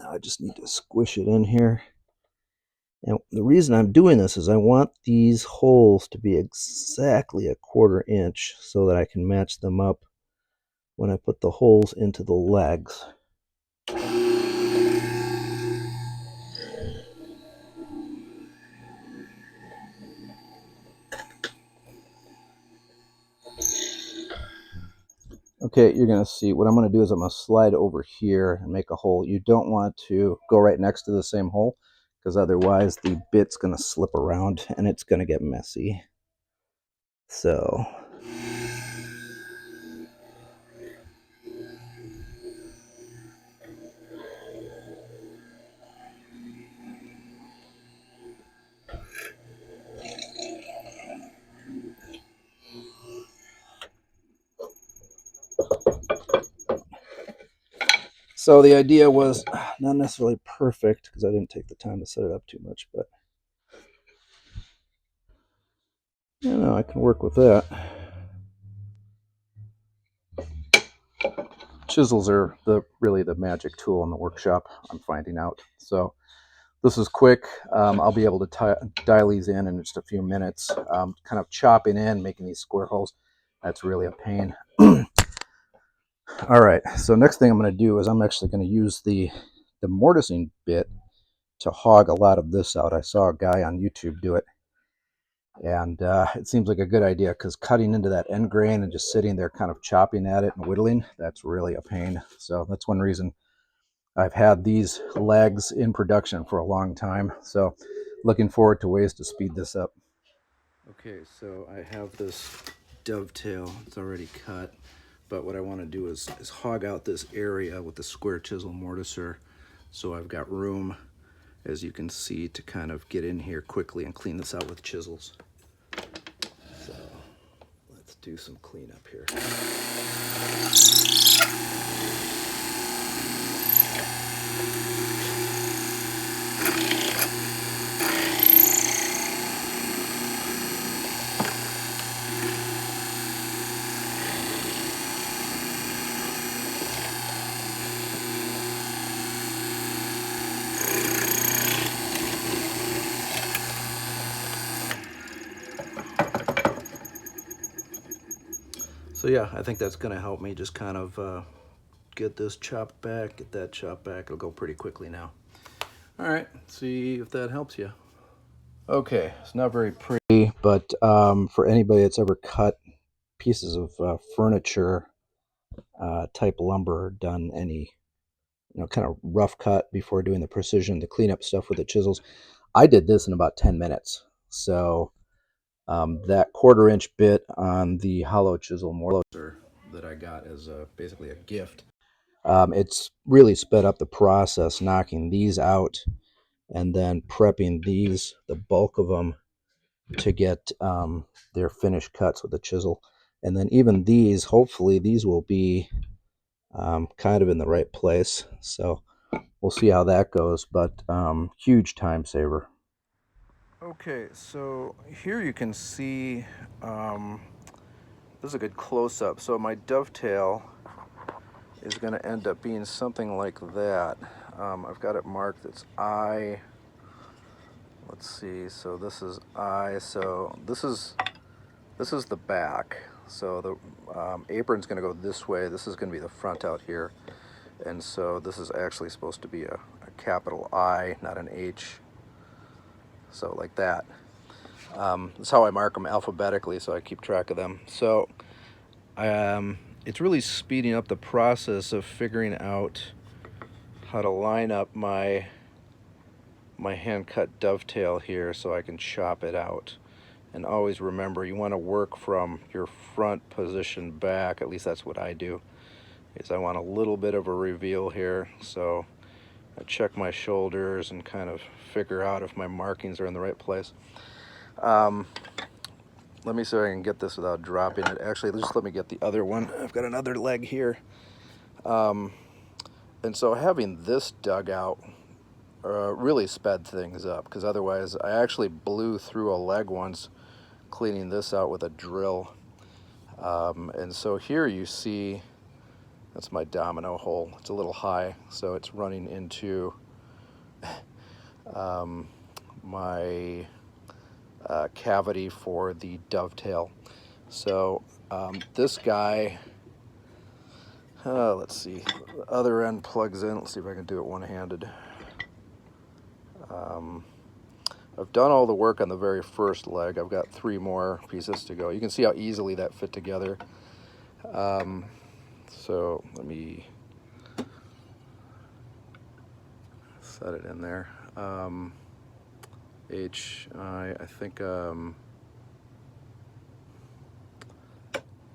Now I just need to squish it in here. And the reason I'm doing this is I want these holes to be exactly 1/4 inch so that I can match them up when I put the holes into the legs. Okay, you're going to see what I'm going to do is I'm going to slide over here and make a hole. You don't want to go right next to the same hole because otherwise the bit's going to slip around and it's going to get messy. So So the idea was not necessarily perfect because I didn't take the time to set it up too much, but you know, I can work with that. Chisels are really the magic tool in the workshop, I'm finding out. So this is quick. I'll be able to dial these in just a few minutes. Kind of chopping in, making these square holes, that's really a pain. All right, so next thing I'm going to do is I'm actually going to use the mortising bit to hog a lot of this out. I saw a guy on YouTube do it, and it seems like a good idea because cutting into that end grain and just sitting there kind of chopping at it and whittling, that's really a pain. So that's one reason I've had these legs in production for a long time. So looking forward to ways to speed this up. Okay, so I have this dovetail. It's already cut. But what I want to do is hog out this area with the square chisel mortiser. So I've got room, as you can see, to kind of get in here quickly and clean this out with chisels. So let's do some cleanup here. So yeah, I think that's going to help me just kind of get this chopped back, get that chopped back. It'll go pretty quickly now. All right, see if that helps you. Okay, it's not very pretty, but for anybody that's ever cut pieces of furniture type lumber, done any kind of rough cut before doing the precision, the cleanup stuff with the chisels, I did this in about 10 minutes. So that 1/4 inch bit on the hollow chisel mortiser that I got as basically a gift, it's really sped up the process, knocking these out and then prepping these, the bulk of them, to get their finished cuts with the chisel. And then even these, hopefully these will be kind of in the right place. So we'll see how that goes, but huge time saver. Okay, so here you can see, this is a good close-up. So my dovetail is going to end up being something like that. I've got it marked, it's I. Let's see, so this is I, so this is the back. So the apron's going to go this way. This is going to be the front out here. And so this is actually supposed to be a capital I, not an H. So like that. That's how I mark them alphabetically, so I keep track of them. So it's really speeding up the process of figuring out how to line up my hand-cut dovetail here so I can chop it out. And always remember, you want to work from your front position back. At least that's what I do. Is I want a little bit of a reveal here, so I check my shoulders and kind of figure out if my markings are in the right place. Let me see if I can get this without dropping it. Actually, just let me get the other one. I've got another leg here. And so having this dug out really sped things up, because otherwise I actually blew through a leg once cleaning this out with a drill. And so here you see That's my domino hole. It's a little high, so it's running into my cavity for the dovetail. So this guy, let's see, the other end plugs in. Let's see if I can do it one-handed. I've done all the work on the very first leg. I've got 3 more pieces to go. You can see how easily that fit together. So let me set it in there. I think, oh,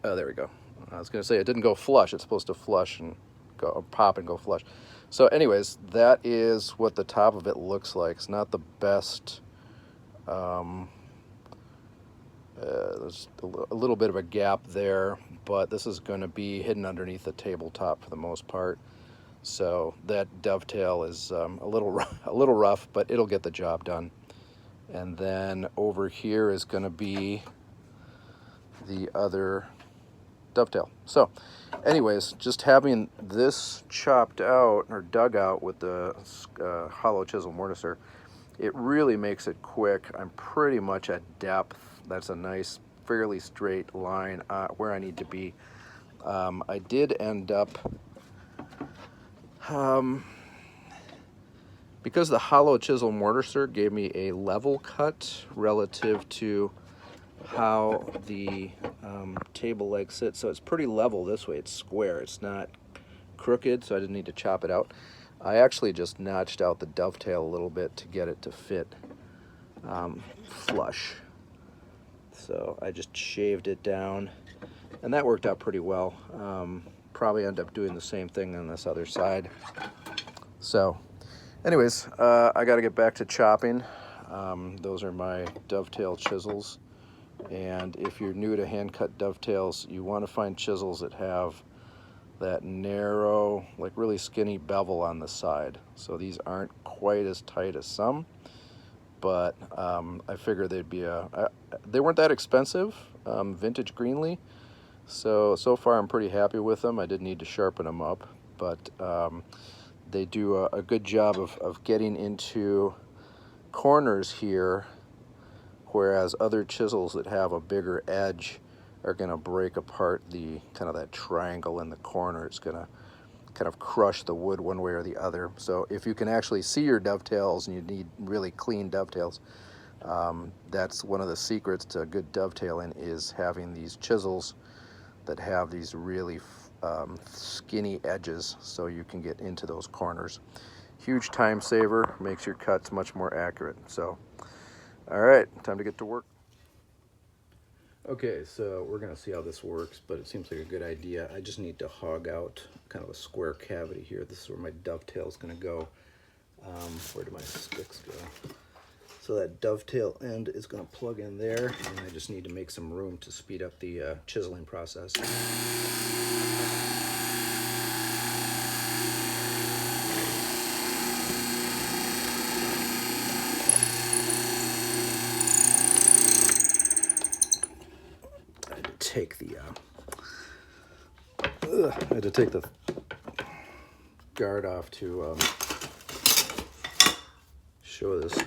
there we go. I was going to say it didn't go flush. It's supposed to flush and go pop and go flush. So anyways, that is what the top of it looks like. It's not the best. There's a little bit of a gap there, but this is going to be hidden underneath the tabletop for the most part. So that dovetail is a little rough, but it'll get the job done. And then over here is going to be the other dovetail. So anyways, just having this chopped out or dug out with the hollow chisel mortiser, it really makes it quick. I'm pretty much at depth. That's a nice, fairly straight line where I need to be. I did end up, because the hollow chisel mortiser gave me a level cut relative to how the table leg sits. So it's pretty level this way. It's square. It's not crooked, so I didn't need to chop it out. I actually just notched out the dovetail a little bit to get it to fit flush. So I just shaved it down, and that worked out pretty well. Probably end up doing the same thing on this other side. So anyways, I got to get back to chopping. Those are my dovetail chisels. And if you're new to hand-cut dovetails, you want to find chisels that have that narrow, like really skinny bevel on the side. So these aren't quite as tight as some, but I figured they'd be they weren't that expensive, vintage Greenlee. So far I'm pretty happy with them. I did need to sharpen them up, but they do a good job of getting into corners here, whereas other chisels that have a bigger edge are going to break apart the kind of that triangle in the corner. It's going to kind of crush the wood one way or the other. So if you can actually see your dovetails and you need really clean dovetails, that's one of the secrets to good dovetailing, is having these chisels that have these really skinny edges so you can get into those corners. Huge time saver, makes your cuts much more accurate. So all right, time to get to work. Okay, so we're going to see how this works, but it seems like a good idea. I just need to hog out kind of a square cavity here. This is where my dovetail is going to go. Where do my sticks go? So that dovetail end is going to plug in there, and I just need to make some room to speed up the chiseling process. I had to take the guard off to show this